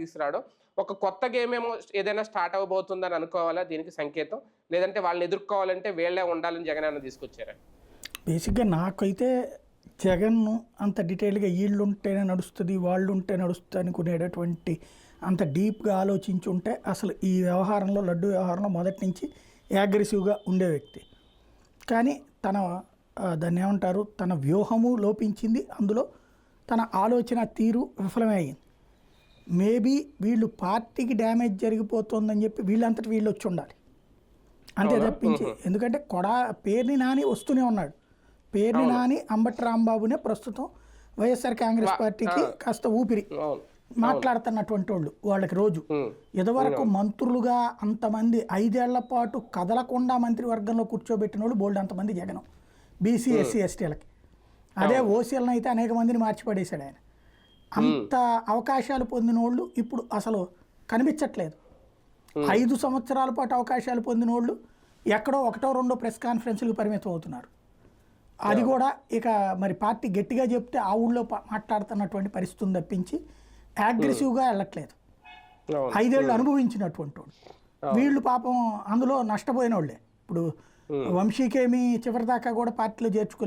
తీసుకురావడం ఒక కొత్త గేమ్ ఏమో ఏదైనా స్టార్ట్ అవ్వబోతుందని అనుకోవాలా దీనికి సంకేతం, లేదంటే వాళ్ళని ఎదుర్కోవాలంటే వీళ్ళే ఉండాలని జగన్ అన్న తీసుకొచ్చారా? బేసిక్గా నాకైతే జగన్ను అంత డీటెయిల్గా వీళ్ళు ఉంటేనే నడుస్తుంది వాళ్ళు ఉంటే నడుస్తుంది అనుకునేటటువంటి అంత డీప్గా ఆలోచించి ఉంటే అసలు ఈ వ్యవహారంలో లడ్డు వ్యవహారంలో మొదటి నుంచి అగ్రెసివ్గా ఉండే వ్యక్తి. కానీ తన దాన్ని ఏమంటారు, తన వ్యూహము లోపించింది, అందులో తన ఆలోచన తీరు విఫలమే అయింది. మేబీ వీళ్ళు పార్టీకి డ్యామేజ్ జరిగిపోతుందని చెప్పి వీళ్ళంతటి వీళ్ళు వచ్చి ఉండాలి అంతే తప్పించి. ఎందుకంటే పేర్ని నాని వస్తూనే ఉన్నాడు. పేర్ని నాని అంబటి రాంబాబునే ప్రస్తుతం వైఎస్ఆర్ కాంగ్రెస్ పార్టీకి కాస్త ఊపిరి మాట్లాడుతున్నటువంటి వాళ్ళు. వాళ్ళకి రోజు ఇదివరకు మంత్రులుగా అంతమంది 5 ఏళ్ల పాటు కదలకుండా మంత్రివర్గంలో కూర్చోబెట్టిన వాళ్ళు బోల్డ్ అంతమంది జగన్ బీసీ ఎస్సీ ఎస్టీలకి. అదే ఓసీలను అయితే అనేక మందిని మార్చిపడేశాడు ఆయన. అంత అవకాశాలు పొందిన వాళ్ళు ఇప్పుడు అసలు కనిపించట్లేదు. 5 సంవత్సరాల పాటు అవకాశాలు పొందిన వాళ్ళు ఎక్కడో 1, 2 ప్రెస్ కాన్ఫరెన్స్లకు పరిమితం అవుతున్నారు. అది కూడా ఇక మరి పార్టీ గట్టిగా చెప్తే ఆ ఊళ్ళో మాట్లాడుతున్నటువంటి పరిస్థితిని తప్పించి అగ్రెసివ్గా వెళ్ళట్లేదు. 5 ఏళ్ళు అనుభవించినటువంటి వాళ్ళు వీళ్ళు పాపం అందులో నష్టపోయిన వాళ్ళే. ఇప్పుడు వంశీకేమి చివరిదాకా కూడా పార్టీలో చేర్చుకోలేదు.